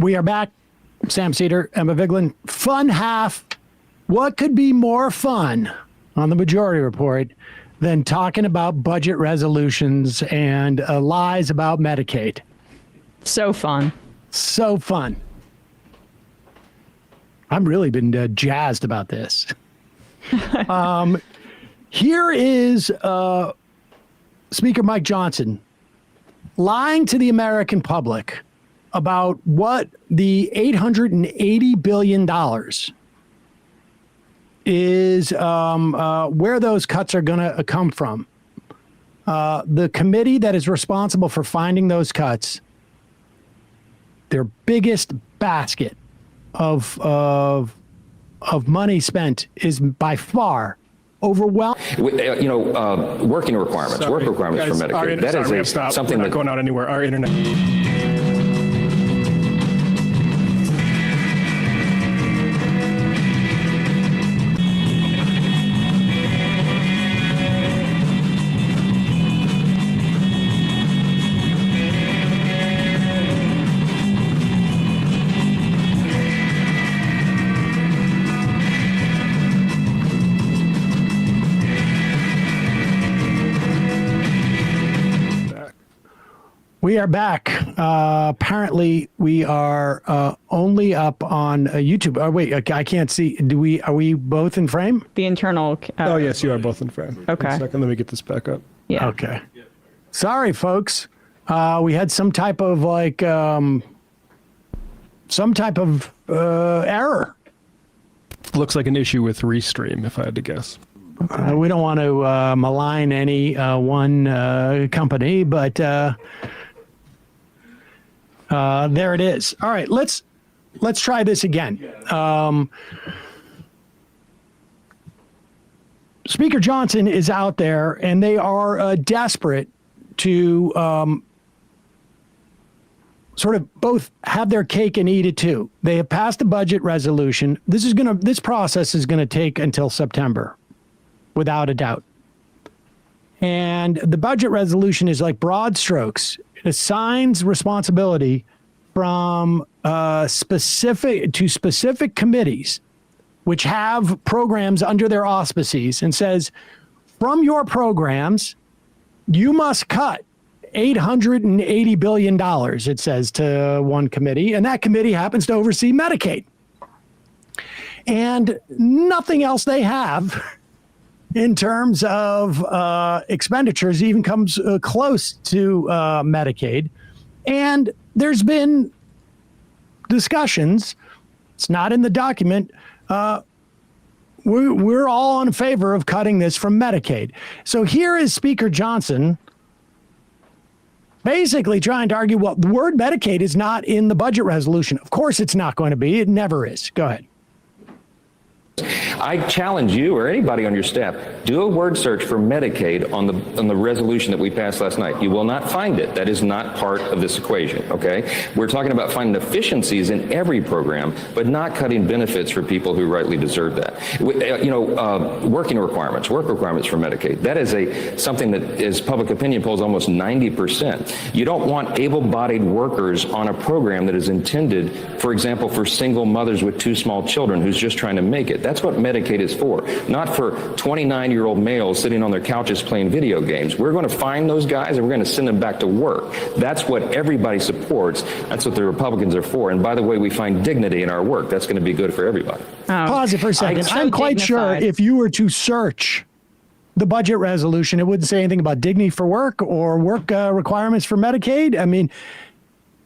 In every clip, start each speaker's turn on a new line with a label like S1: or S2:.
S1: We are back. Sam Seder, Emma Vigeland. Fun half. What could be more fun on the Majority Report than talking about budget resolutions and lies about Medicaid?
S2: So fun.
S1: So fun. I've really been jazzed about this. Here is Speaker Mike Johnson lying to the American public about what the $880 billion is, where those cuts are going to come from. The committee that is responsible for finding those cuts, their biggest basket of money spent is by far overwhelming.
S3: Working requirements, work requirements for Medicaid. That is something that's
S4: going out anywhere. Our internet.
S1: We are back. Apparently, we are only up on YouTube. Oh, wait, I can't see. Are we both in frame?
S2: The internal.
S4: Oh, yes, you are both in frame.
S2: Okay.
S4: 1 second, let me get this back up.
S2: Yeah.
S1: Okay. Sorry, folks. We had some type of error.
S4: Looks like an issue with Restream, if I had to guess.
S1: We don't want to malign any one company, but there it is. All right, let's try this again. Speaker Johnson is out there, and they are desperate to sort of both have their cake and eat it too. They have passed a budget resolution. This process is gonna take until September, without a doubt. And the budget resolution is like broad strokes. It assigns responsibility from specific committees, which have programs under their auspices, and says, from your programs, you must cut $880 billion, it says to one committee, and that committee happens to oversee Medicaid. And nothing else they have in terms of expenditures even comes close to Medicaid. And there's been discussions, it's not in the document, we're all in favor of cutting this from Medicaid. So here is Speaker Johnson basically trying to argue, well, the word Medicaid is not in the budget resolution. Of course it's not going to be. It never is. Go ahead.
S3: I challenge you or anybody on your staff, do a word search for Medicaid on the resolution that we passed last night. You will not find it. That is not part of this equation, okay? We're talking about finding efficiencies in every program, but not cutting benefits for people who rightly deserve that. Working requirements, work requirements for Medicaid. That is something that is public opinion polls almost 90%. You don't want able-bodied workers on a program that is intended, for example, for single mothers with 2 small children who's just trying to make it. That's what Medicaid is for, not for 29-year-old males sitting on their couches playing video games. We're going to find those guys and we're going to send them back to work. That's what everybody supports. That's what the Republicans are for. And by the way, we find dignity in our work. That's going to be good for everybody.
S1: Pause it for a second. I'm quite sure if you were to search the budget resolution, it wouldn't say anything about dignity for work or work requirements for Medicaid. I mean,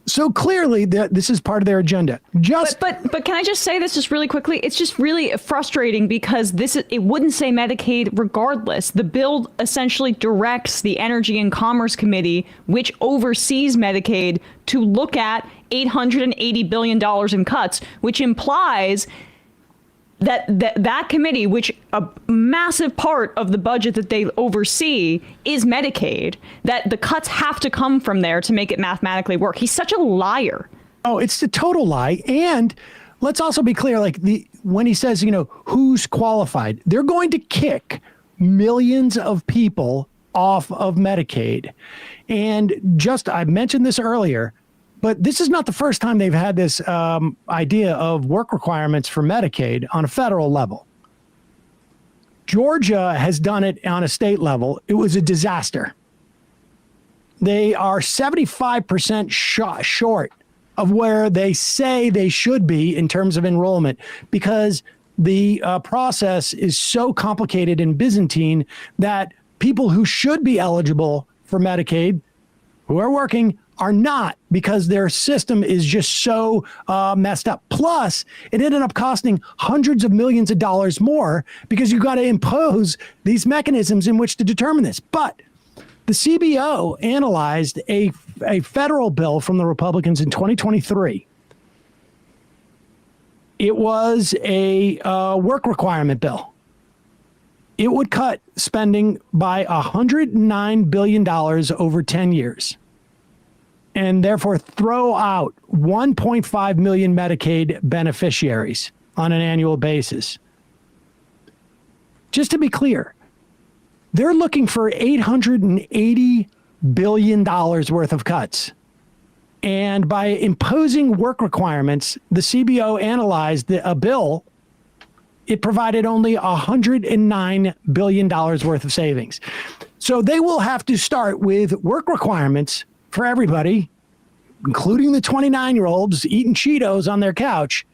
S1: so clearly this is part of their agenda.
S2: But can I just say this just really quickly? It's just really frustrating because it wouldn't say Medicaid regardless. The bill essentially directs the Energy and Commerce Committee, which oversees Medicaid, to look at $880 billion in cuts, which implies that committee, which a massive part of the budget that they oversee is Medicaid, that the cuts have to come from there to make it mathematically work. He's such a liar.
S1: Oh, it's a total lie. And let's also be clear, when he says, who's qualified, they're going to kick millions of people off of Medicaid. And I mentioned this earlier, But this is not the first time they've had this idea of work requirements for Medicaid on a federal level. Georgia has done it on a state level. It was a disaster. They are 75% short of where they say they should be in terms of enrollment because the process is so complicated and Byzantine that people who should be eligible for Medicaid, who are working, are not because their system is just so messed up. Plus, it ended up costing hundreds of millions of dollars more because you got to impose these mechanisms in which to determine this. But the CBO analyzed a federal bill from the Republicans in 2023. It was a work requirement bill. It would cut spending by $109 billion over 10 years. And therefore throw out 1.5 million Medicaid beneficiaries on an annual basis. Just to be clear, they're looking for $880 billion worth of cuts. And by imposing work requirements, the CBO analyzed a bill. It provided only $109 billion worth of savings. So they will have to start with work requirements for everybody, including the 29-year-olds eating Cheetos on their couch,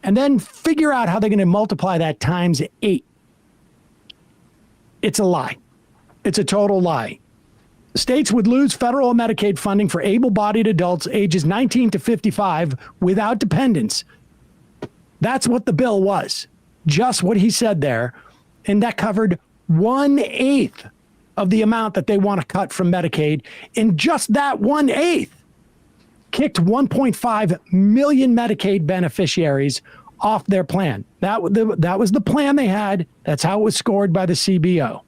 S1: and then figure out how they're going to multiply that times 8. It's a lie. It's a total lie. States would lose federal Medicaid funding for able-bodied adults ages 19 to 55 without dependents. That's what the bill was. Just what he said there. And that covered 1/8 of the amount that they want to cut from Medicaid. And just that 1/8 kicked 1.5 million Medicaid beneficiaries off their plan. That was the plan they had. That's how it was scored by the CBO.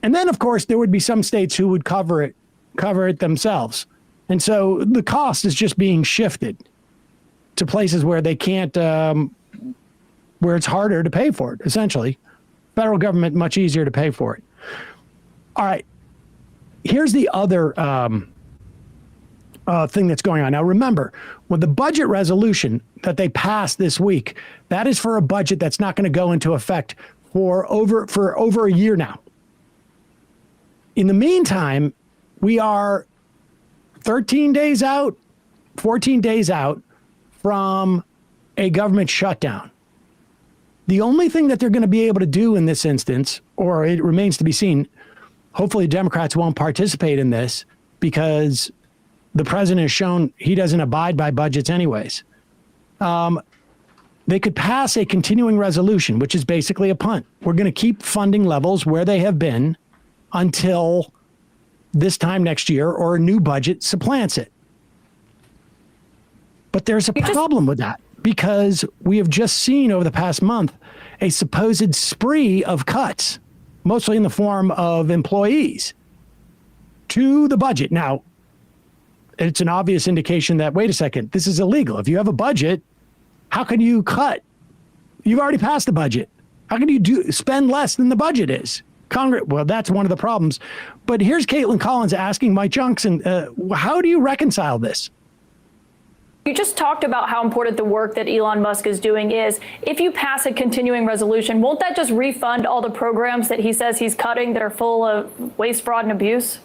S1: And then, of course, there would be some states who would cover it themselves. And so the cost is just being shifted to places where they can't, where it's harder to pay for it, essentially. Federal government, much easier to pay for it. All right. Here's the other thing that's going on. Now, remember, with the budget resolution that they passed this week, that is for a budget that's not going to go into effect for over a year now. In the meantime, we are 13 days out, 14 days out from a government shutdown. The only thing that they're going to be able to do in this instance, or it remains to be seen, hopefully Democrats won't participate in this because the president has shown he doesn't abide by budgets anyways. They could pass a continuing resolution, which is basically a punt. We're going to keep funding levels where they have been until this time next year or a new budget supplants it. But there's a problem with that because we have just seen over the past month a supposed spree of cuts, mostly in the form of employees, to the budget. Now, it's an obvious indication that, wait a second, this is illegal. If you have a budget, how can you cut? You've already passed the budget. How can you spend less than the budget is? Congress, well, that's one of the problems. But here's Caitlin Collins asking Mike Johnson, how do you reconcile this?
S5: You just talked about how important the work that Elon Musk is doing is. If you pass a continuing resolution, won't that just refund all the programs that he says he's cutting that are full of waste, fraud, and abuse?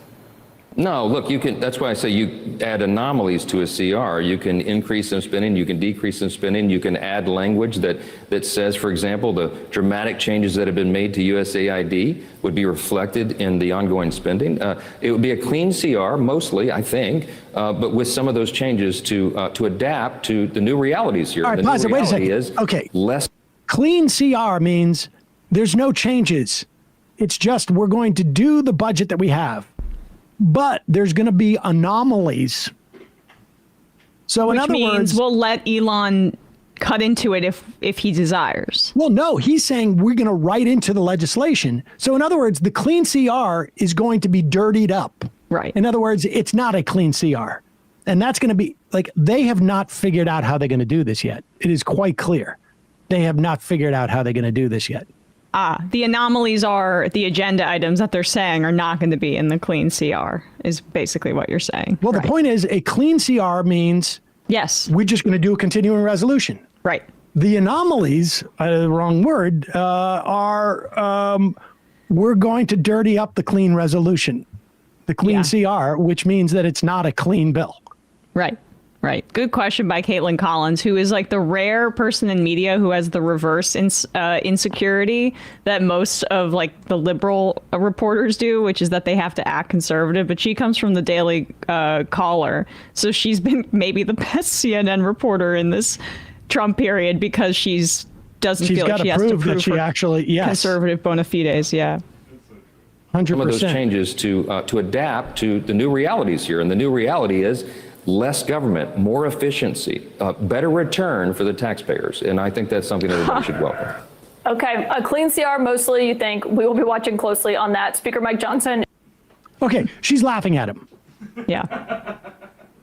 S3: No, look, you can. That's why I say you add anomalies to a CR. You can increase some spending, you can decrease some spending, you can add language that says, for example, the dramatic changes that have been made to USAID would be reflected in the ongoing spending. It would be a clean CR, mostly, I think, but with some of those changes to adapt to the new realities here.
S1: All right,
S3: the
S1: pause
S3: new
S1: it. Wait a second.
S3: Is
S1: okay.
S3: Less.
S1: Clean CR means there's no changes. It's just we're going to do the budget that we have. But there's going to be anomalies. So in other words,
S2: we'll let Elon cut into it if he desires.
S1: Well, no, he's saying we're going to write into the legislation. So in other words, the clean CR is going to be dirtied up.
S2: Right.
S1: In other words, it's not a clean CR. And that's going to be like, they have not figured out how they're going to do this yet. It is quite clear. They have not figured out how they're going to do this yet.
S2: The anomalies are the agenda items that they're saying are not going to be in the clean CR, is basically what you're saying.
S1: Well, the point is a clean CR means
S2: Yes.
S1: we're just going to do a continuing resolution.
S2: Right.
S1: The anomalies, wrong word, are we're going to dirty up the clean resolution, the clean CR, which means that it's not a clean bill.
S2: Right. Right. Good question by Caitlin Collins, who is like the rare person in media who has the reverse insecurity that most of like the liberal reporters do, which is that they have to act conservative. But she comes from the Daily Caller. So she's been maybe the best CNN reporter in this Trump period because doesn't feel like she has to prove
S1: that she actually,
S2: conservative bona fides. Yeah.
S1: 100%.
S3: Some of those changes to adapt to the new realities here. And the new reality is less government, more efficiency, better return for the taxpayers. And I think that's something everybody should welcome.
S5: Okay, a clean CR mostly, you think. We will be watching closely on that. Speaker Mike Johnson.
S1: Okay, she's laughing at him.
S2: Yeah.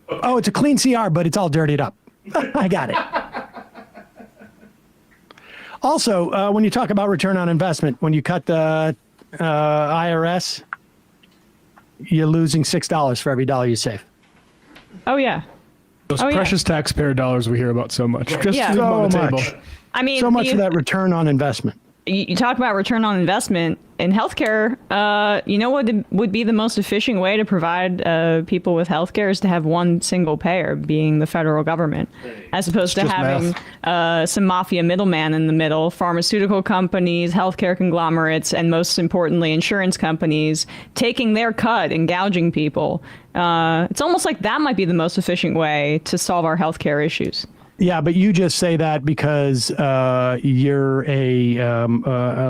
S1: Oh, it's a clean CR, but it's all dirtied up. I got it. Also, when you talk about return on investment, when you cut the IRS, you're losing $6 for every dollar you save.
S2: Oh, yeah.
S4: Those precious taxpayer dollars we hear about so much. Just
S2: Yeah.
S4: leave them on the
S1: So
S4: table.
S1: much.
S2: I mean,
S1: So much of that return on investment.
S2: You talk about return on investment in healthcare. You know what would be the most efficient way to provide people with healthcare is to have one single payer, being the federal government, as opposed to
S4: just
S2: having some mafia middleman in the middle, pharmaceutical companies, healthcare conglomerates, and most importantly, insurance companies taking their cut and gouging people. It's almost like that might be the most efficient way to solve our healthcare issues.
S1: Yeah, but you just say that because you're a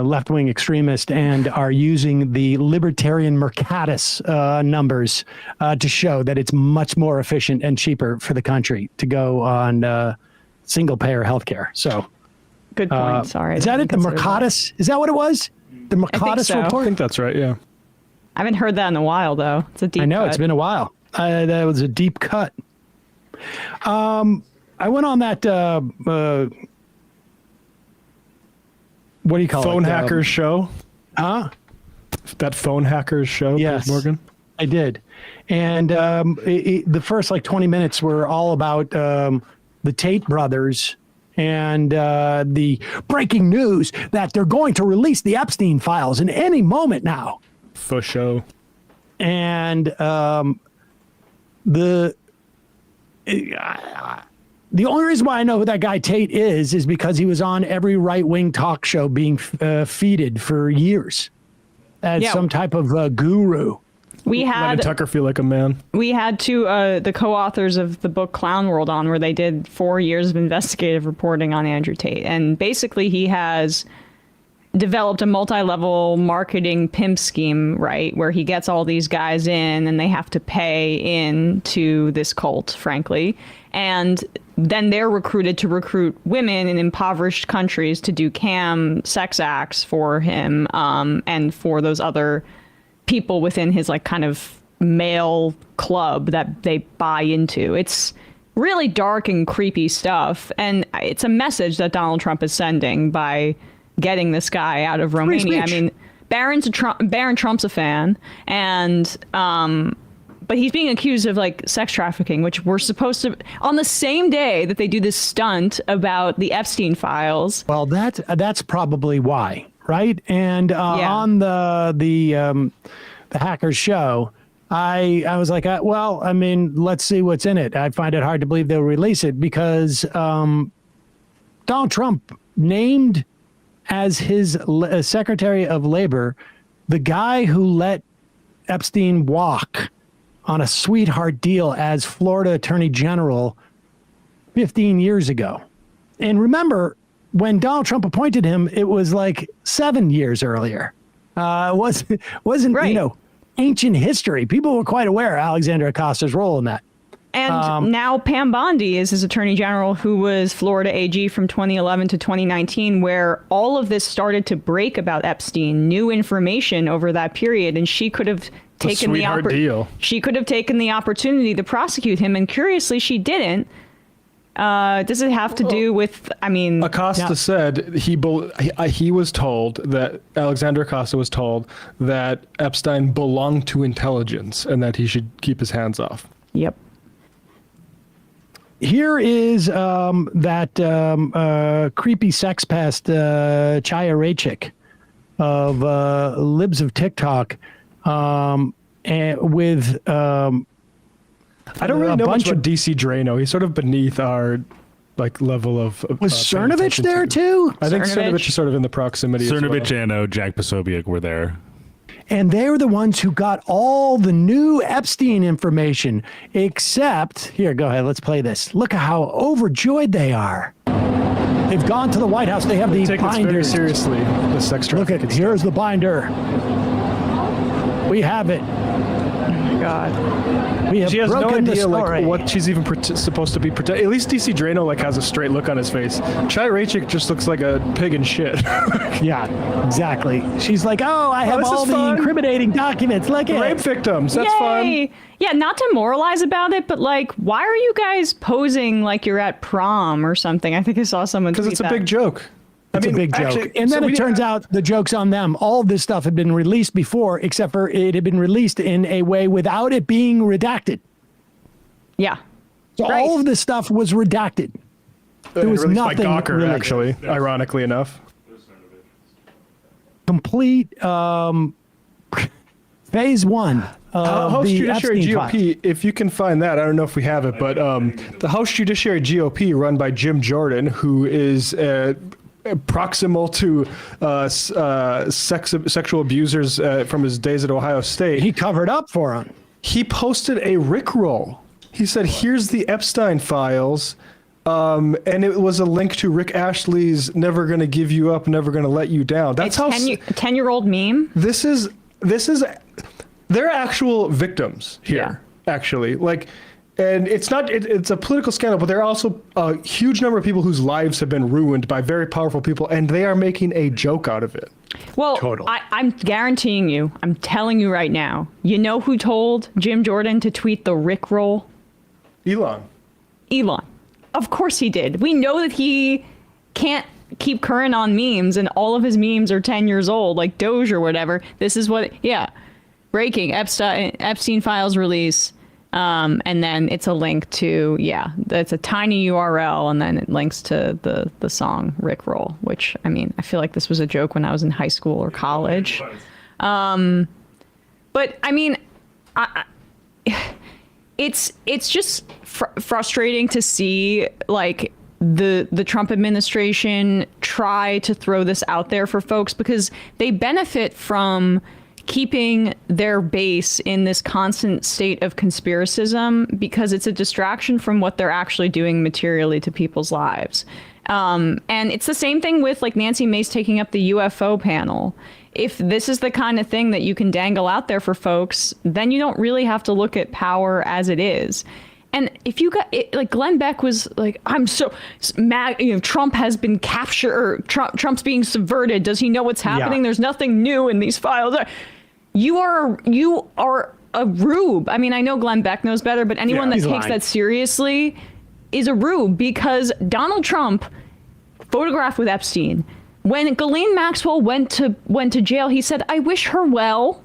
S1: left-wing extremist and are using the libertarian Mercatus numbers to show that it's much more efficient and cheaper for the country to go on single-payer healthcare. So,
S2: Good point. Sorry.
S1: is that it? The
S2: Consider that.
S1: Mercatus? Is that what it was? The Mercatus
S2: so.
S4: I
S1: report?
S4: think that's right, yeah.
S2: I haven't heard that in a while, though. It's a deep
S1: I know,
S2: cut.
S1: it's been a while. That was a deep cut. I went on that, what do you call
S4: Phone
S1: it?
S4: hackers show?
S1: Huh?
S4: That phone hackers show,
S1: Yes.
S4: Morgan?
S1: I did. And the first like 20 minutes were all about the Tate brothers and the breaking news that they're going to release the Epstein files in any moment now.
S4: For show.
S1: And the only reason why I know who that guy Tate is because he was on every right-wing talk show being feeded for years as some type of guru.
S2: We
S4: Why
S2: had
S4: did Tucker feel like a man?
S2: We had the co-authors of the book Clown World on, where they did 4 years of investigative reporting on Andrew Tate. And basically he has developed a multi-level marketing pimp scheme, right, where he gets all these guys in and they have to pay into this cult, frankly. And then they're recruited to recruit women in impoverished countries to do sex acts for him and for those other people within his like kind of male club that they buy into. It's really dark and creepy stuff. And it's a message that Donald Trump is sending by getting this guy out of Romania. I mean, Barron Trump's a fan, and but he's being accused of like sex trafficking, which we're supposed to, on the same day that they do this stunt about the Epstein files.
S1: Well, that's probably why, right? And on the hackers show, I was like, well, I mean, let's see what's in it. I find it hard to believe they'll release it because Donald Trump named as his Secretary of Labor the guy who let Epstein walk on a sweetheart deal as Florida Attorney General 15 years ago. And remember, when Donald Trump appointed him, it was like 7 years earlier. Wasn't
S2: Right.
S1: Ancient history. People were quite aware of Alexander Acosta's role in that.
S2: And now Pam Bondi is his attorney general, who was Florida AG from 2011 to 2019, where all of this started to break about Epstein, new information over that period. And she could have taken
S4: deal.
S2: She could have taken the opportunity to prosecute him. And curiously, she didn't. Does it have to do with, I mean...
S4: Acosta said he was told that, Alexander Acosta was told that Epstein belonged to intelligence and that he should keep his hands off.
S2: Yep.
S1: Here is that creepy sex pest, Chaya Raichik of Libs of TikTok, and with...
S4: I don't really know much about DC Drano. He's sort of beneath our level of...
S1: Was Cernovich there too?
S4: I think Cernovich is sort of in the proximity
S6: Cernovich
S4: as well.
S6: and Jack Posobiec were there.
S1: And they're the ones who got all the new Epstein information, except, here, go ahead, let's play this. Look at how overjoyed they are. They've gone to the White House. They have the
S4: Take this very
S1: binders.
S4: seriously, the sex trafficking.
S1: Look at, here's the binder. We have it.
S2: God.
S1: We have
S4: She has no
S1: broken the
S4: idea
S1: story.
S4: what she's even supposed to be protecting. At least DC Drano has a straight look on his face. Chaya Raichik just looks like a pig in shit.
S1: Yeah, exactly. She's like, oh, I have
S4: this
S1: all
S4: is
S1: the
S4: fun.
S1: incriminating documents. Look at
S4: Rape
S1: it.
S4: victims, that's
S2: Yay!
S4: fun.
S2: Yeah, not to moralize about it, but why are you guys posing like you're at prom or something? I think I saw someone
S4: Because
S2: tweet
S4: it's a
S2: that.
S4: big joke.
S1: It's a big joke. And then it turns out the joke's on them. All of this stuff had been released before, except for it had been released in a way without it being redacted.
S2: Yeah.
S1: So
S2: Right.
S1: all of this stuff was redacted. There was
S4: released
S1: nothing
S4: by Gawker,
S1: really.
S4: actually, ironically enough.
S1: Complete phase one of
S4: House
S1: the
S4: Judiciary
S1: Epstein
S4: GOP, if you can find that, I don't know if we have it, but the House Judiciary GOP run by Jim Jordan, who is proximal to sexual abusers from his days at Ohio State.
S1: He covered up for him.
S4: He posted a Rickroll. He said, here's the Epstein files. And it was a link to Rick Ashley's Never Gonna Give You Up, Never Gonna Let You Down. That's how
S2: 10-year-old meme.
S4: this is they're actual victims here, actually. And it's not, it's a political scandal, but there are also a huge number of people whose lives have been ruined by very powerful people, and they are making a joke out of it.
S2: Well, I'm guaranteeing you, I'm telling you right now, you know who told Jim Jordan to tweet the Rickroll?
S4: Elon.
S2: Of course he did. We know that he can't keep current on memes, and all of his memes are 10 years old, like Doge or whatever. This is what, breaking Epstein files release. And then it's a link to, that's a tiny URL, and then it links to the song Rickroll, which, I mean, I feel like this was a joke when I was in high school or college. But I mean, it's just frustrating to see the Trump administration try to throw this out there for folks, because they benefit from keeping their base in this constant state of conspiracism, because it's a distraction from what they're actually doing materially to people's lives. And it's the same thing with Nancy Mace taking up the UFO panel. If this is the kind of thing that you can dangle out there for folks, then you don't really have to look at power as it is. And if you got Glenn Beck was I'm so mad, Trump has been captured, or Trump's being subverted. Does he know what's happening?
S1: Yeah.
S2: There's nothing new in these files. You are a rube. I mean, I know Glenn Beck knows better, but anyone that takes that seriously is a rube, because Donald Trump photographed with Epstein. When Ghislaine Maxwell went to jail, he said, "I wish her well."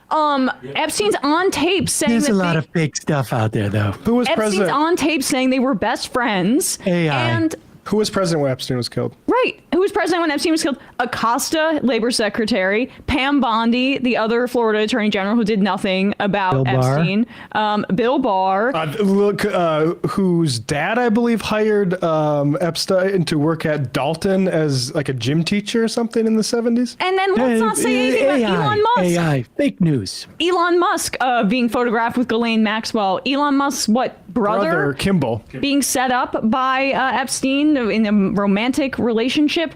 S2: Epstein's on tape saying
S1: There's a lot of fake stuff out there, though.
S4: Who was
S2: Epstein's
S4: president?
S2: on tape saying they were best friends.
S1: AI.
S2: And
S4: Who was president when Epstein was killed?
S2: right. Who was president when Epstein was killed? Acosta, labor secretary. Pam Bondi, the other Florida attorney general who did nothing about
S1: Bill Barr.
S2: Epstein. Bill Barr.
S4: Whose dad, I believe, hired Epstein to work at Dalton as a gym teacher or something in the 70s.
S2: And then let's not say anything about Elon Musk.
S1: AI, fake news.
S2: Elon Musk being photographed with Ghislaine Maxwell. Elon Musk's brother
S4: Kimball.
S2: being set up by Epstein in a romantic relationship.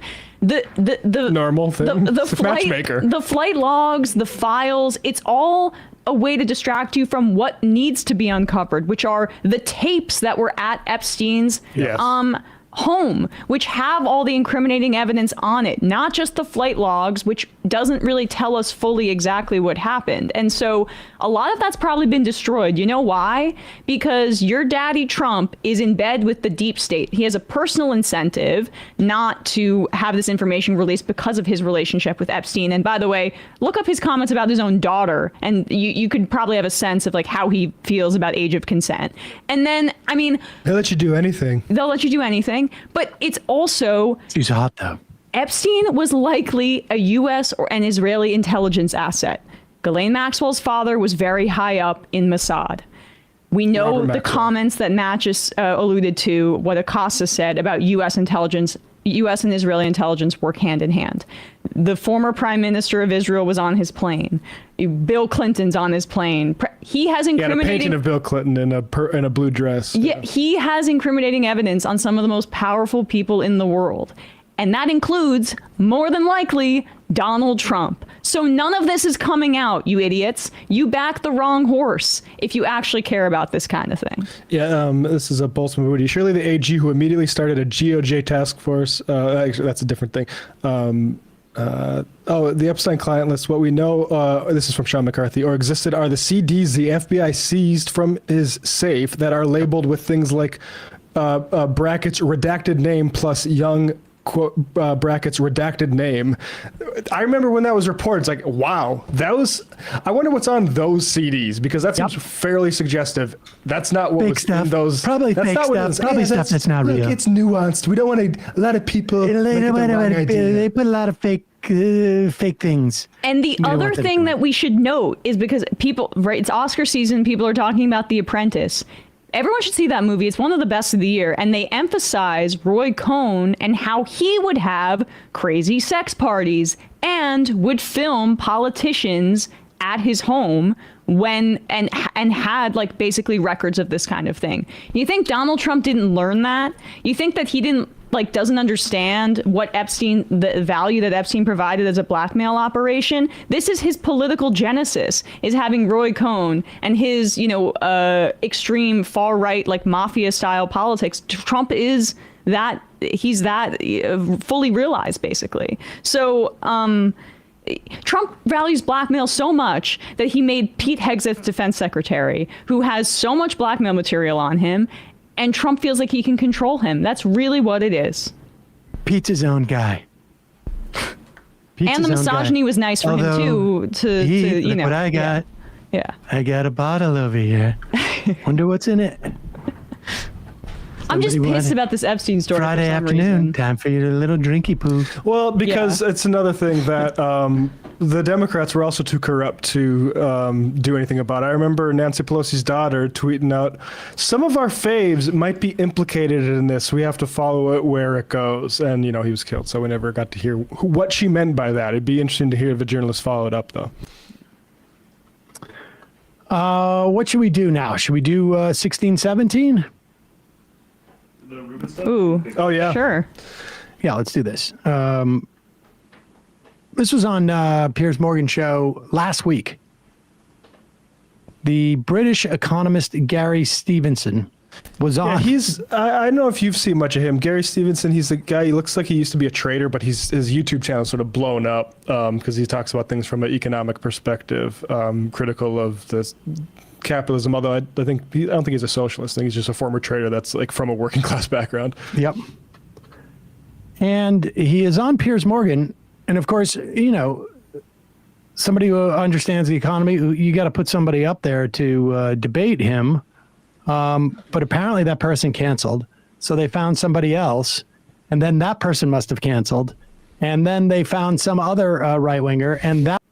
S2: The
S4: Normal thing.
S2: The
S4: It's a
S2: flight,
S4: matchmaker.
S2: the flight logs, the files, it's all a way to distract you from what needs to be uncovered, which are the tapes that were at Epstein's
S4: Yes.
S2: home, which have all the incriminating evidence on it, not just the flight logs, which doesn't really tell us fully exactly what happened. And so a lot of that's probably been destroyed. You know why? Because your daddy Trump is in bed with the deep state. He has a personal incentive not to have this information released because of his relationship with Epstein. And by the way, look up his comments about his own daughter, and you could probably have a sense of like how he feels about age of consent. And then, I mean,
S4: They'll let you do anything.
S2: they'll let you do anything. But it's also,
S1: She's hot though.
S2: Epstein was likely a U.S. or an Israeli intelligence asset. Ghislaine Maxwell's father was very high up in Mossad. We know
S4: Robert
S2: the
S4: Maxwell.
S2: comments that Matt just alluded to, what Acosta said about U.S. intelligence, U.S. and Israeli intelligence work hand in hand. The former prime minister of Israel was on his plane. Bill Clinton's on his plane. He has
S4: He had a
S2: incriminating...
S4: painting of Bill Clinton in a blue dress.
S2: Yeah, he has incriminating evidence on some of the most powerful people in the world. And that includes, more than likely, Donald Trump. So none of this is coming out, you idiots. You back the wrong horse if you actually care about this kind of thing.
S4: Yeah, this is a Boltzmann Moody. Surely the AG who immediately started a GOJ task force. Actually, that's a different thing. The Epstein client list. What we know, this is from Sean McCarthy, or existed are the CDs the FBI seized from his safe that are labeled with things like brackets redacted name plus young quote brackets redacted name. I remember when that was reported. It's like, wow, that was. I wonder what's on those CDs, because that seems fairly suggestive. That's not what
S1: Fake
S4: was
S1: stuff.
S4: in those.
S1: Probably
S4: that's
S1: fake
S4: not what
S1: stuff.
S4: it was.
S1: Probably stuff that's not
S4: look,
S1: real.
S4: It's nuanced. We don't want a lot of people.
S1: They put a lot of fake things.
S2: And the
S1: don't
S2: other
S1: want that
S2: thing that we should note is, because people, right, it's Oscar season, people are talking about The Apprentice. Everyone should see that movie. It's one of the best of the year. And they emphasize Roy Cohn and how he would have crazy sex parties and would film politicians at his home when and had like basically records of this kind of thing. You think Donald Trump didn't learn that? You think that he didn't doesn't understand what Epstein, the value that Epstein provided as a blackmail operation? This is his political genesis, is having Roy Cohn and his, extreme far right, like mafia style politics. Trump is that, he's that fully realized, basically. So, Trump values blackmail so much that he made Pete Hegseth defense secretary, who has so much blackmail material on him, and Trump feels like he can control him. That's really what it is.
S1: Pete's his own guy. Pete's
S2: And the
S1: his own guy.
S2: misogyny was nice for him too.
S1: Look what I got.
S2: Yeah.
S1: I got a bottle over here. Wonder what's in it.
S2: I'm just
S1: Somebody
S2: pissed
S1: wanted-
S2: about this Epstein story.
S1: Friday
S2: for some
S1: afternoon,
S2: reason.
S1: time for your little drinky poo.
S4: Well, because it's another thing that the Democrats were also too corrupt to do anything about. I remember Nancy Pelosi's daughter tweeting out, "Some of our faves might be implicated in this. We have to follow it where it goes." And, he was killed, so we never got to hear what she meant by that. It'd be interesting to hear if the journalist followed up, though.
S1: What should we do now? Should we do 16, 17?
S2: Ooh.
S4: Oh, yeah.
S2: Sure.
S1: Yeah, let's do this. This was on Piers Morgan's show last week. The British economist Gary Stevenson was on.
S4: Yeah, I don't know if you've seen much of him. Gary Stevenson, he's the guy, he looks like he used to be a trader, but his YouTube channel sort of blown up because he talks about things from an economic perspective, critical of this capitalism, although I don't think he's a socialist. I think he's just a former trader that's like from a working class background.
S1: Yep. And he is on Piers Morgan. And of course, somebody who understands the economy, you got to put somebody up there to debate him. But apparently that person canceled. So they found somebody else. And then that person must have canceled. And then they found some other right winger. And that.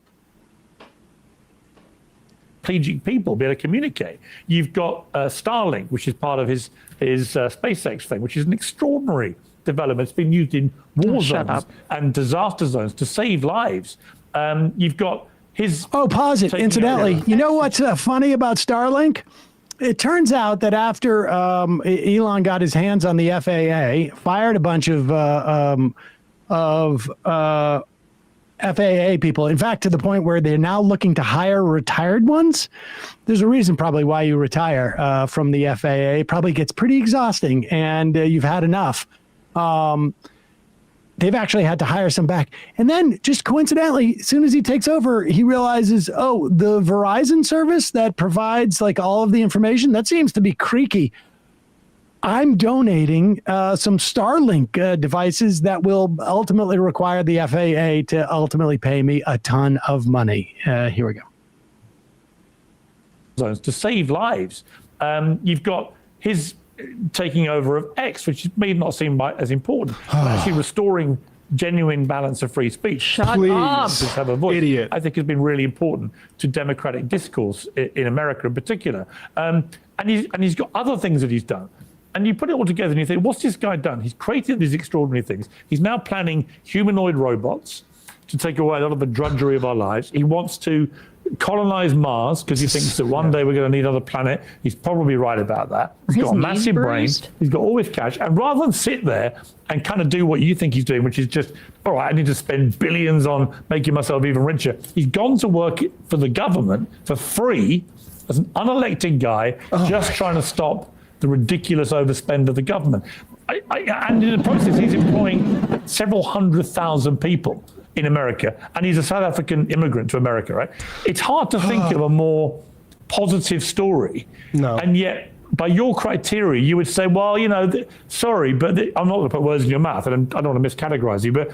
S6: People be able to communicate. You've got Starlink, which is part of his SpaceX thing, which is an extraordinary development. It's been used in war zones and disaster zones to save lives. You've got his...
S1: Oh, pause it. Incidentally, you know what's funny about Starlink? It turns out that after Elon got his hands on the FAA, fired a bunch of FAA people, in fact, to the point where they're now looking to hire retired ones. There's a reason probably why you retire from the FAA. It probably gets pretty exhausting and you've had enough. They've actually had to hire some back. And then just coincidentally, as soon as he takes over, he realizes, oh, the Verizon service that provides like all of the information, that seems to be creaky. I'm donating some Starlink devices that will ultimately require the FAA to ultimately pay me a ton of money. Here we go.
S6: To save lives. You've got his taking over of X, which may not seem as important, but actually restoring genuine balance of free speech.
S2: Shut
S4: Please.
S2: up.
S6: Just have a voice.
S4: Idiot.
S6: I think has been really important to democratic discourse in America in particular. And he's got other things that he's done. And you put it all together and you think, what's this guy done? He's created these extraordinary things. He's now planning humanoid robots to take away a lot of the drudgery of our lives. He wants to colonize Mars because he thinks that one day we're going to need another planet. He's probably right about that. He's got a massive brain. He's got all this cash. And rather than sit there and kind of do what you think he's doing, which is just, all right, I need to spend billions on making myself even richer. He's gone to work for the government for free as an unelected guy, just trying to stop the ridiculous overspend of the government. And in the process, he's employing several 100,000 people in America, and he's a South African immigrant to America, right? It's hard to think of a more positive story.
S4: No.
S6: And yet, by your criteria, you would say, well, you know, sorry, but I'm not going to put words in your mouth, and I don't want to miscategorize you, but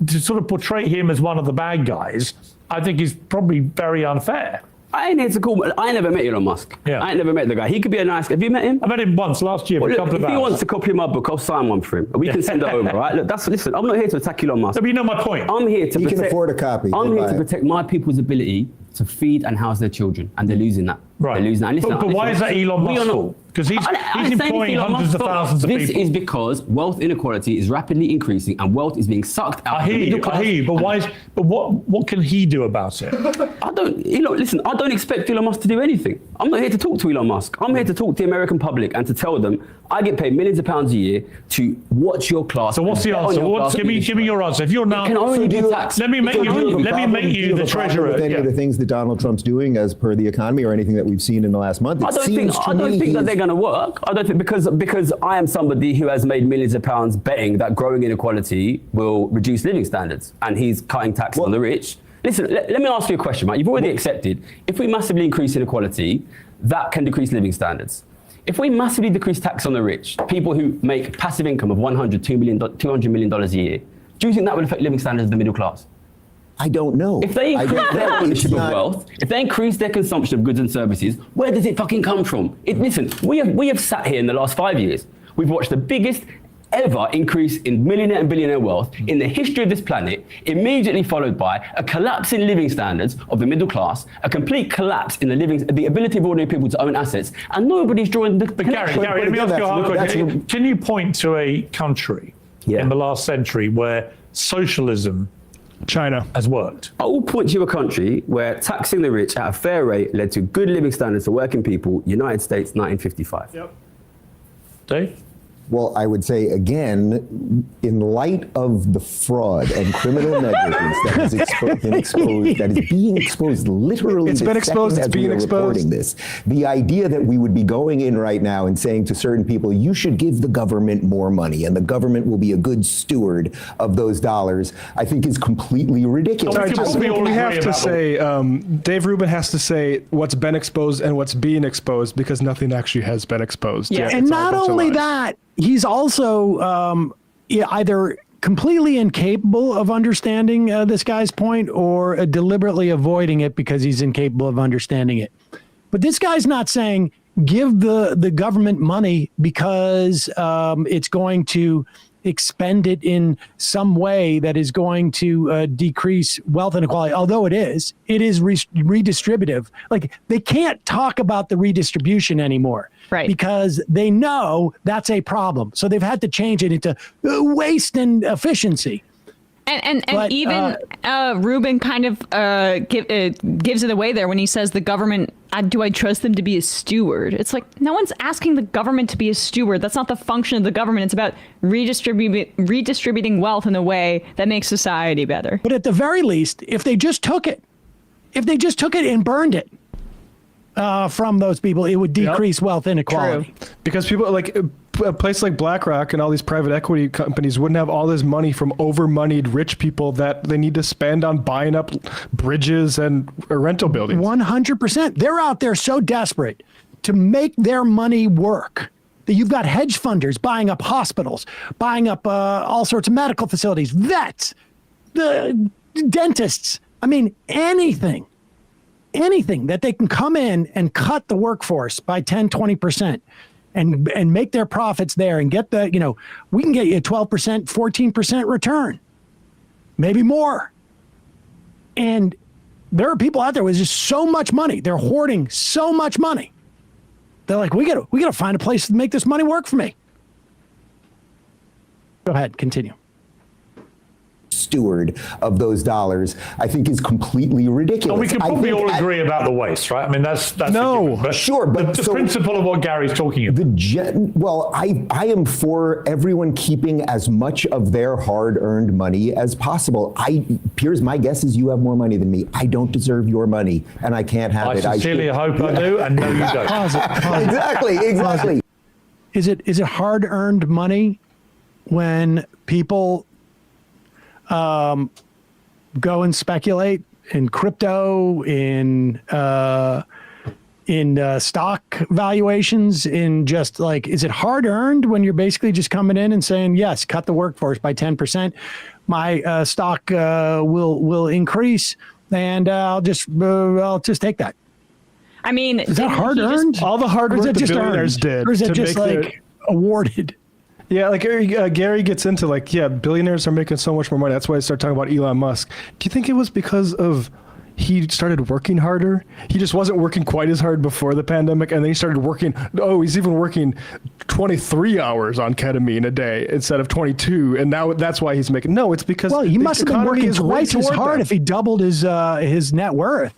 S6: to sort of portray him as one of the bad guys, I think is probably very unfair.
S7: I ain't here to call. I ain't never met Elon Musk.
S6: Yeah.
S7: I ain't never met the guy. He could be a nice. Have you met him?
S6: I met him once last year for a couple of
S7: If he
S6: hours.
S7: wants to copy my book, I'll sign one for him. We can send it over, right? Look, listen. I'm not here to attack Elon Musk.
S6: No, but you know my point.
S7: I'm here to
S8: He
S7: protect.
S8: can afford a copy.
S7: I'm
S8: He'll
S7: here
S8: buy
S7: to
S8: it.
S7: protect my people's ability to feed and house their children, and they're losing that.
S6: Right.
S7: They're losing that. And listen,
S6: But why is that Elon
S7: we are
S6: Musk's
S7: not-
S6: fault? Because he's
S7: I ain't saying
S6: employing
S7: it's Elon
S6: hundreds
S7: Musk's
S6: of
S7: fault.
S6: thousands of
S7: This
S6: people.
S7: is because wealth inequality is rapidly increasing, and wealth is being sucked out.
S6: I
S7: of the
S6: hear
S7: middle
S6: you,
S7: class.
S6: I hear you, but why is, but what can he do about it?
S7: Listen, I don't expect Elon Musk to do anything. I'm not here to talk to Elon Musk. I'm here to talk to the American public and to tell them I get paid millions of pounds a year to watch your class.
S6: So what's the
S7: bet on
S6: answer?
S7: your class
S6: Give me your answer. If you're now,
S7: It can only be taxed.
S6: let me make
S8: So do
S6: you
S8: have a problem- do
S6: the
S8: have a problem
S6: treasurer.
S8: with any of the things that Donald Trump's doing as per the economy or anything that we've seen in the last month?
S7: I don't think that they're going to work. I don't think because I am somebody who has made millions of pounds betting that growing inequality will reduce living standards, and he's cutting tax on the rich. Listen, let me ask you a question, right? You've already accepted if we massively increase inequality, that can decrease living standards. If we massively decrease tax on the rich, people who make passive income of $200 million a year, do you think that will affect living standards of the middle class?
S8: I don't know.
S7: If they increase their ownership of wealth, if they increase their consumption of goods and services, where does it fucking come from? Listen, we have sat here in the last 5 years. We've watched the biggest ever increase in millionaire and billionaire wealth in the history of this planet, immediately followed by a collapse in living standards of the middle class, a complete collapse in the ability of ordinary people to own assets, and nobody's drawing the connection.
S6: Gary, let me ask you a hard question. Can you point to a country in the last century where socialism
S4: China
S7: Uh,
S4: has
S6: worked?
S7: I will point to a country where taxing the rich at a fair rate led to good living standards for working people, United States, 1955.
S4: Yep.
S6: Dave?
S8: Well, I would say again, in light of the fraud and criminal negligence that is being exposed literally.
S4: It's been exposed, it's being exposed.
S8: This, the idea that we would be going in right now and saying to certain people, you should give the government more money and the government will be a good steward of those dollars, I think is completely ridiculous.
S4: We have to say, Dave Rubin has to say what's been exposed and what's being exposed because nothing actually has been exposed.
S1: Yeah,
S4: yet.
S1: and
S4: It's all a
S1: not
S4: bunch of
S1: only
S4: lies.
S1: that, he's also either completely incapable of understanding this guy's point or deliberately avoiding it because he's incapable of understanding it. But this guy's not saying give the government money because it's going to expend it in some way that is going to decrease wealth inequality, although it is redistributive. Like, they can't talk about the redistribution anymore.
S2: Right.
S1: Because they know that's a problem. So they've had to change it into waste and efficiency.
S2: And
S1: But,
S2: even Rubin kind of gives it away there when he says the government, do I trust them to be a steward? It's like, no one's asking the government to be a steward. That's not the function of the government. It's about redistributing wealth in a way that makes society better.
S1: But at the very least, if they just took it and burned it from those people, it would decrease wealth inequality.
S4: Because people a place like BlackRock and all these private equity companies wouldn't have all this money from over-moneyed rich people that they need to spend on buying up bridges and rental buildings.
S1: 100%. They're out there so desperate to make their money work that you've got hedge funders buying up hospitals, buying up all sorts of medical facilities, vets, the dentists. I mean, anything that they can come in and cut the workforce by 10, 20% and make their profits there and get we can get you a 12%, 14% return, maybe more. And there are people out there with just so much money. They're hoarding so much money. They're like, we gotta find a place to make this money work for me. Go ahead, continue.
S8: Steward of those dollars, I think is completely ridiculous.
S6: And we can probably all agree about the waste, right? I mean, that's
S4: No,
S6: but
S8: sure, but
S6: the principle of what Gary's talking about.
S8: I am for everyone keeping as much of their hard-earned money as possible. Piers, my guess is you have more money than me. I don't deserve your money, and I can't have it.
S6: I sincerely hope I do, and no, you don't.
S1: Pause it.
S8: Exactly.
S1: Is it hard-earned money when people go and speculate in crypto, in stock valuations, in just like, is it hard earned when you're basically just coming in and saying, yes, cut the workforce by 10%, my stock will increase, and I'll just take that.
S2: I mean,
S1: Is that hard earned?
S4: All the hard work the billionaires did.
S1: Or is it
S4: to
S1: just
S4: make
S1: like awarded?
S4: Yeah, like Gary gets into billionaires are making so much more money. That's why I started talking about Elon Musk. Do you think it was because of he started working harder? He just wasn't working quite as hard before the pandemic, and then he started working. Oh, he's even working 23 hours on ketamine a day instead of 22, and now that's why he's making. No, it's because
S1: He must have been working twice as hard
S4: that.
S1: if he doubled his net worth.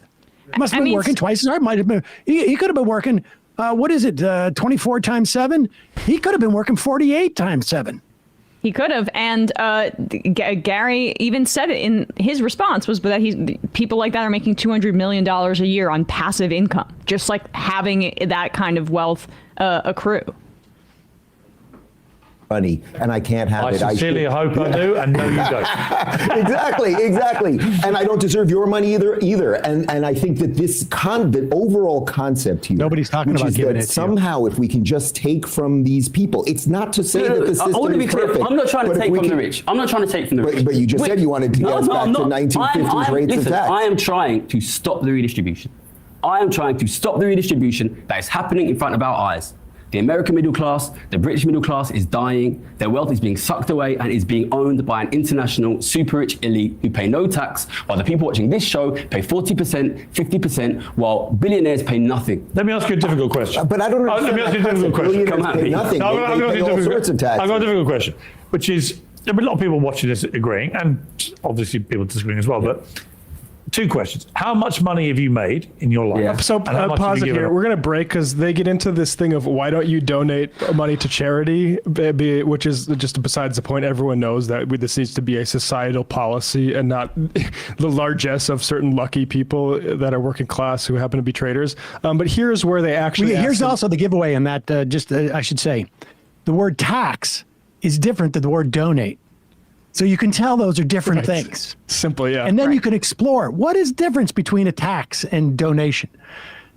S1: He must have been working twice as hard. Might have been. He could have been working. 24 times 7? He could have been working 48 times 7.
S2: He could have, and Gary even said it in his response was that people like that are making $200 million a year on passive income, just like having that kind of wealth accrue.
S8: Money, and I can't have it.
S6: I sincerely hope I do, and no, you don't.
S8: Exactly. And I don't deserve your money either. And I think that the overall concept here,
S1: nobody's talking
S8: which
S1: about
S8: is
S1: giving
S8: that
S1: it to
S8: somehow if we can just take from these people, it's not to say that the system
S7: I want to be
S8: is
S7: clear.
S8: perfect.
S7: I'm not trying to
S8: but
S7: take
S8: if
S7: from
S8: we
S7: the
S8: can-
S7: rich. I'm not trying to take from the rich.
S8: But you just said you wanted to get us back to 1950s rates of tax.
S7: I am trying to stop the redistribution. I am trying to stop the redistribution that is happening in front of our eyes. The American middle class, the British middle class is dying. Their wealth is being sucked away and is being owned by an international super rich elite who pay no tax, while the people watching this show pay 40%, 50%, while billionaires pay nothing.
S6: Let me ask you a difficult question.
S8: But I don't understand.
S6: Let me ask you a difficult question.
S8: Come on, nothing.
S6: No,
S8: They pay all sorts of taxes.
S6: I've got a difficult question, which is there are a lot of people watching this agreeing, and obviously people disagreeing as well. But two questions: how much money have you made in your life?
S8: Yeah.
S4: So
S6: And how much have
S4: pause
S6: you
S4: it
S6: given
S4: here.
S6: up?
S4: We're going to break because they get into this thing of why don't you donate money to charity, which is just besides the point. Everyone knows that this needs to be a societal policy and not the largesse of certain lucky people that are working class who happen to be traders. But here's where they actually
S1: Here's also the giveaway in that. I should say, the word tax is different than the word donate. So you can tell those are different things.
S4: Simple, yeah.
S1: And then you can explore what is the difference between a tax and donation.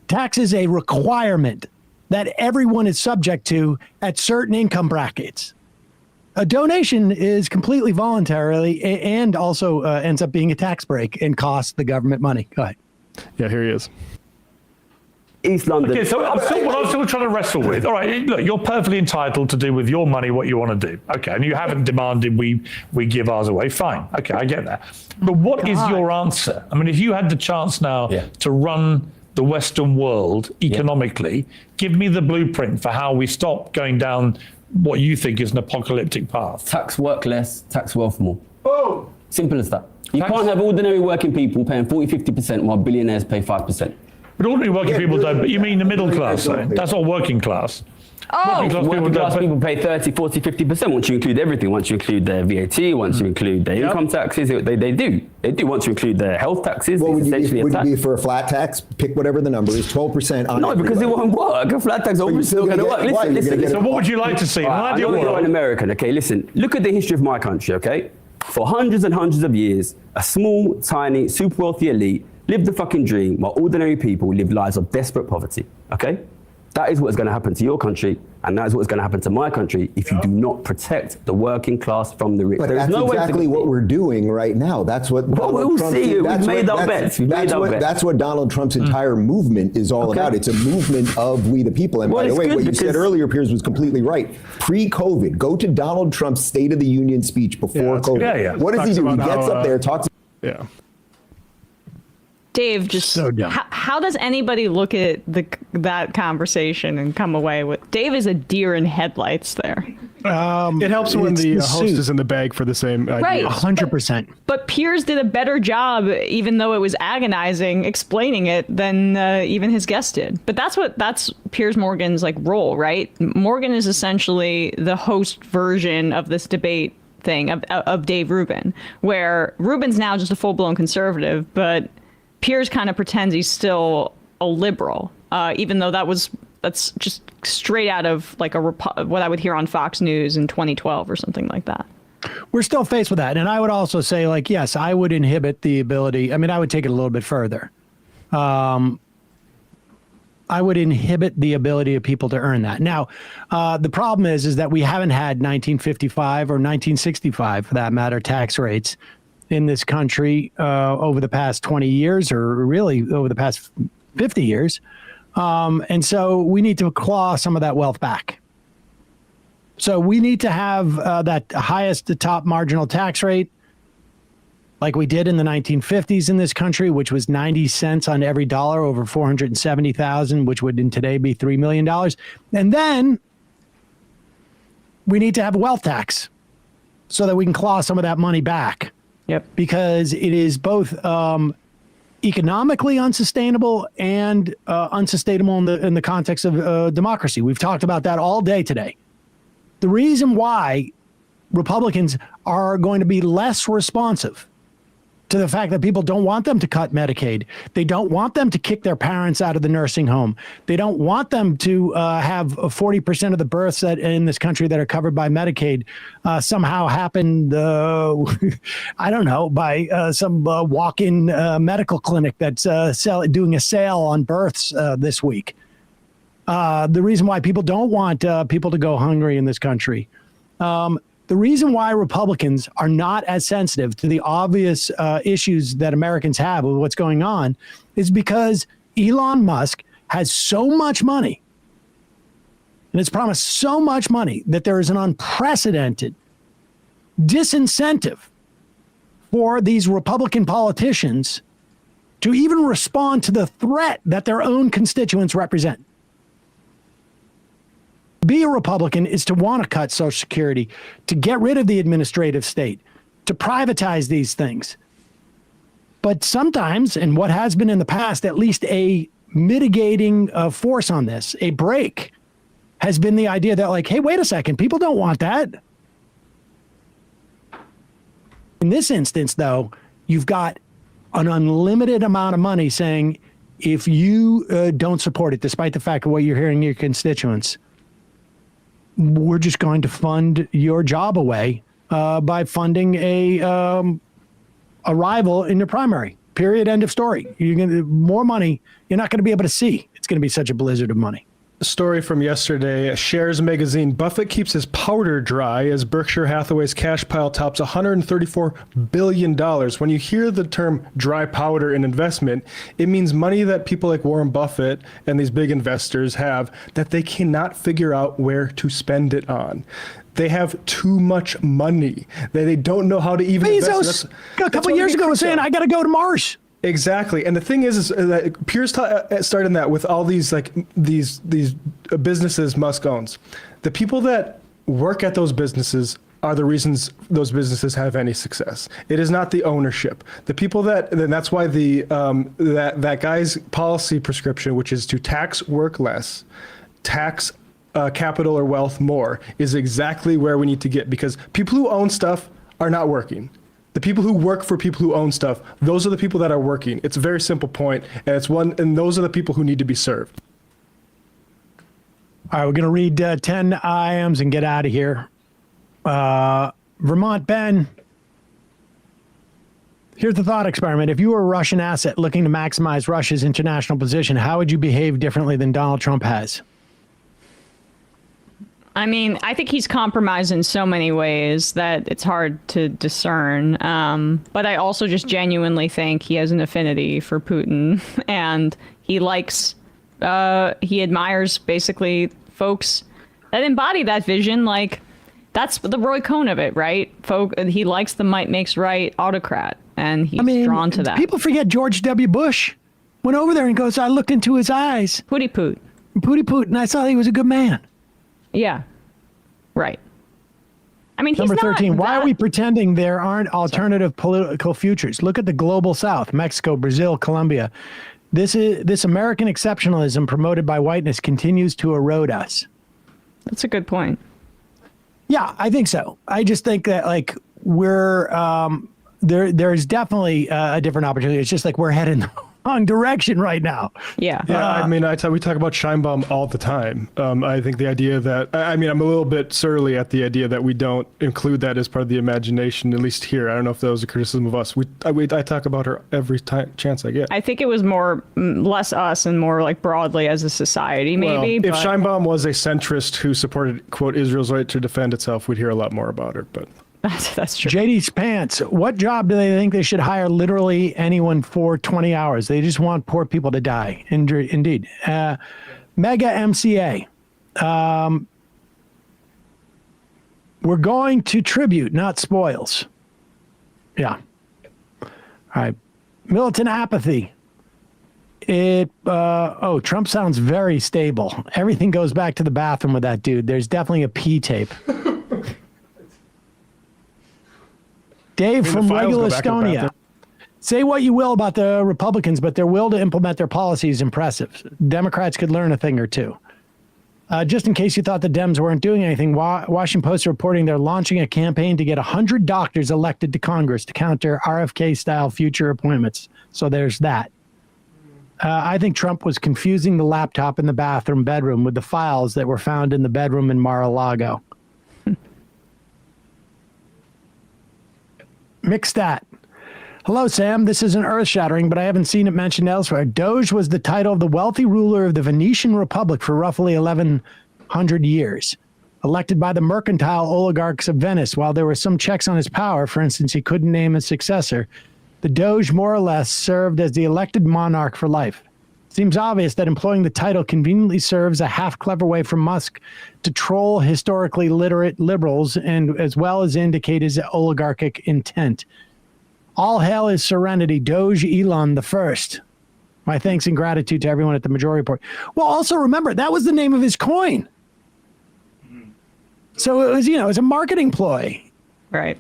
S1: Tax is a requirement that everyone is subject to at certain income brackets. A donation is completely voluntarily and also ends up being a tax break and costs the government money. Go ahead.
S4: Yeah, here he is.
S7: East London.
S6: Okay, so what I'm still trying to wrestle with. All right, look, you're perfectly entitled to do with your money what you want to do. Okay, and you haven't demanded we give ours away. Fine. Okay, I get that. But what is your answer? I mean, if you had the chance now to run the Western world economically, give me the blueprint for how we stop going down what you think is an apocalyptic path.
S7: Tax work less, tax wealth more. Oh! Simple as that. You can't have ordinary working people paying 40, 50% while billionaires pay 5%.
S6: But ordinary working people don't. But you mean the middle class, though? That's not working class.
S7: Working class people pay 30, 40, 50% once you include everything. Once you include their VAT, once you include their income taxes, they do. Once you include their health taxes,
S8: What would
S7: it's
S8: you
S7: essentially
S8: be,
S7: a tax.
S8: would you be for a flat tax? Pick whatever the number is, 12% on
S7: No, because it won't work. A flat tax is still going to work. Listen.
S6: So what would you like to see?
S7: I know you're an American, okay? Listen, look at the history of my country, okay? For hundreds and hundreds of years, a small, tiny, super wealthy elite lived the fucking dream while ordinary people live lives of desperate poverty, okay? That is what is going to happen to your country, and that is what is going to happen to my country if you do not protect the working class from the rich.
S8: But
S7: There is
S8: that's
S7: no
S8: exactly what we're doing right now. That's what
S7: Well,
S8: Donald
S7: we'll
S8: Trump
S7: see.
S8: did.
S7: We've made our bets.
S8: That's what Donald Trump's entire movement is all about. It's a movement of we the people. And
S7: Well,
S8: by the
S7: it's
S8: way,
S7: good
S8: what you said
S7: because-
S8: earlier, Piers, was completely right. Pre-COVID, go to Donald Trump's State of the Union speech before
S4: that's
S8: COVID.
S4: good.
S6: Yeah.
S8: What does he
S4: Talks
S8: do? He
S4: about
S8: gets
S4: how,
S8: up there, talks.
S4: Yeah.
S2: Dave, just
S1: So dumb.
S2: how does anybody look at that conversation and come away with? Dave is a deer in headlights there.
S4: It helps when
S1: It's
S4: the
S1: the
S4: host
S1: suit.
S4: is in the bag for the same idea.
S2: Right.
S1: 100%.
S2: But Piers did a better job, even though it was agonizing, explaining it than even his guest did. But that's Piers Morgan's like role, right? Morgan is essentially the host version of this debate thing of Dave Rubin, where Rubin's now just a full-blown conservative, but Piers kind of pretends he's still a liberal, even though that's just straight out of like what I would hear on Fox News in 2012 or something like that.
S1: We're still faced with that. And I would also say, like, yes, I would inhibit the ability. I mean, I would take it a little bit further. I would inhibit the ability of people to earn that. Now, the problem is that we haven't had 1955 or 1965, for that matter, tax rates in this country over the past 20 years, or really over the past 50 years. And so we need to claw some of that wealth back. So we need to have that highest top marginal tax rate like we did in the 1950s in this country, which was 90 cents on every dollar over 470,000, which would in today be $3 million. And then we need to have a wealth tax so that we can claw some of that money back.
S2: Yep.
S1: Because it is both economically unsustainable and unsustainable in the context of democracy. We've talked about that all day today. The reason why Republicans are going to be less responsive to the fact that people don't want them to cut Medicaid. They don't want them to kick their parents out of the nursing home. They don't want them to have 40% of the births in this country that are covered by Medicaid somehow happened, I don't know, by some walk-in medical clinic that's doing a sale on births this week. The reason why people don't want people to go hungry in this country. The reason why Republicans are not as sensitive to the obvious issues that Americans have with what's going on is because Elon Musk has so much money and has promised so much money that there is an unprecedented disincentive for these Republican politicians to even respond to the threat that their own constituents represent. Be a Republican is to want to cut Social Security, to get rid of the administrative state, to privatize these things. But sometimes, and what has been in the past, at least a mitigating force on this, a break, has been the idea that, like, hey, wait a second, people don't want that. In this instance, though, you've got an unlimited amount of money saying, if you don't support it, despite the fact of what you're hearing your constituents, we're just going to fund your job away by funding a rival in your primary. Period. End of story. You're going to more money. You're not going to be able to see. It's going to be such a blizzard of money.
S4: Story from yesterday, Shares Magazine. Buffett keeps his powder dry as Berkshire Hathaway's cash pile tops $134 billion. When you hear the term dry powder in investment, it means money that people like Warren Buffett and these big investors have that they cannot figure out where to spend it on. They have too much money. They don't know how to even invest.
S1: Bezos, a couple years ago, was saying, I got to go to Mars.
S4: Exactly, and the thing is that Piers started that with all these these businesses Musk owns. The people that work at those businesses are the reasons those businesses have any success. It is not the ownership. The people that's why that guy's policy prescription, which is to tax work less, tax capital or wealth more is exactly where we need to get, because people who own stuff are not working. The people who work for people who own stuff, those are the people that are working. It's a very simple point, and those are the people who need to be served.
S1: All right, we're going to read 10 IMs and get out of here. Vermont Ben. Here's the thought experiment. If you were a Russian asset looking to maximize Russia's international position, how would you behave differently than Donald Trump has?
S2: I mean, I think he's compromised in so many ways that it's hard to discern. But I also just genuinely think he has an affinity for Putin, and he admires basically folks that embody that vision. Like, that's the Roy Cohn of it, right? He likes the might makes right autocrat, and he's drawn to that.
S1: People forget George W. Bush went over there and goes, I looked into his eyes.
S2: Pooty Poot,
S1: and I saw he was a good man.
S2: Yeah, right. I mean,
S1: Number
S2: he's
S1: 13,
S2: not
S1: why are we pretending there aren't alternative political futures? Look at the global South, Mexico, Brazil, Colombia. This American exceptionalism promoted by whiteness continues to erode us.
S2: That's a good point.
S1: Yeah, I think so. I just think that like we're there's definitely a different opportunity. It's just like we're heading the wrong direction right now.
S2: Yeah.
S4: Yeah, I mean, we talk about Scheinbaum all the time. I think the idea that, I'm a little bit surly at the idea that we don't include that as part of the imagination, at least here. I don't know if that was a criticism of us. I talk about her every chance I get.
S2: I think it was less us and more like broadly as a society, maybe.
S4: Well, if Scheinbaum was a centrist who supported, quote, Israel's right to defend itself, we'd hear a lot more about her, but...
S2: That's true.
S1: JD's Pants. What job do they think they should hire literally anyone for 20 hours? They just want poor people to die. Indeed. Mega MCA. We're going to tribute, not spoils. Yeah. All right. Militant apathy. Trump sounds very stable. Everything goes back to the bathroom with that dude. There's definitely a pee tape. Dave from Regular Estonia. Say what you will about the Republicans, but their will to implement their policy is impressive. Democrats could learn a thing or two. Just in case you thought the Dems weren't doing anything, Washington Post reporting they're launching a campaign to get 100 doctors elected to Congress to counter RFK-style future appointments. So there's that. I think Trump was confusing the laptop in the bedroom with the files that were found in the bedroom in Mar-a-Lago. Mixed that. Hello, Sam. This isn't earth-shattering, but I haven't seen it mentioned elsewhere. Doge was the title of the wealthy ruler of the Venetian Republic for roughly 1,100 years. Elected by the mercantile oligarchs of Venice, while there were some checks on his power, for instance, he couldn't name a successor, the Doge more or less served as the elected monarch for life. Seems obvious that employing the title conveniently serves a half-clever way for Musk to troll historically literate liberals and as well as indicate his oligarchic intent. All hail his serenity, Doge Elon the First. My thanks and gratitude to everyone at the Majority Report. Well, also remember, that was the name of his coin. So it was, it's a marketing ploy.
S2: Right.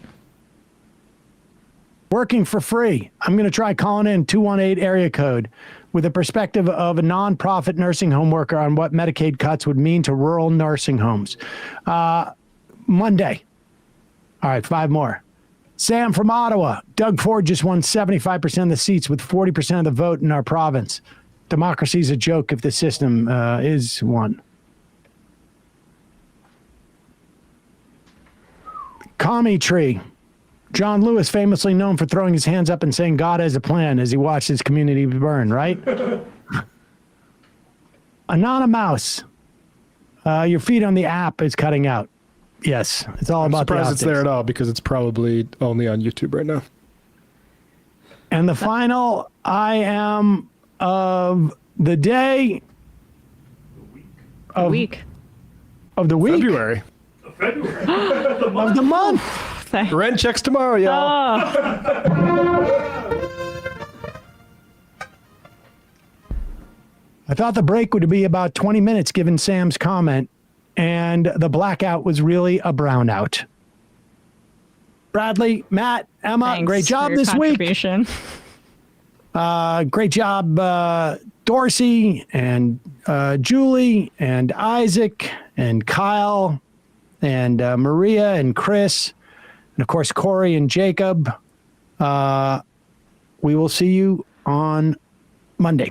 S1: Working for free. I'm going to try calling in 218 area code with a perspective of a nonprofit nursing home worker on what Medicaid cuts would mean to rural nursing homes. Monday. All right, 5 more. Sam from Ottawa. Doug Ford just won 75% of the seats with 40% of the vote in our province. Democracy's a joke if the system is one. Commie Tree. John Lewis, famously known for throwing his hands up and saying God has a plan as he watched his community burn, right? Anonymous. Your feed on the app is cutting out. Yes, it's all about the
S4: I'm surprised
S1: optics.
S4: it's there at all because it's probably only on YouTube right now.
S1: And the final I am of the day.
S2: Of the week.
S1: Of the week.
S4: February.
S1: Of the month.
S4: Rent checks tomorrow, y'all.
S1: I thought the break would be about 20 minutes given Sam's comment, and the blackout was really a brownout. Bradley, Matt, Emma,
S2: Thanks
S1: great job
S2: for your
S1: this week.
S2: contribution.
S1: Great job Dorsey and Julie and Isaac and Kyle and Maria and Chris, and of course, Corey and Jacob. We will see you on Monday.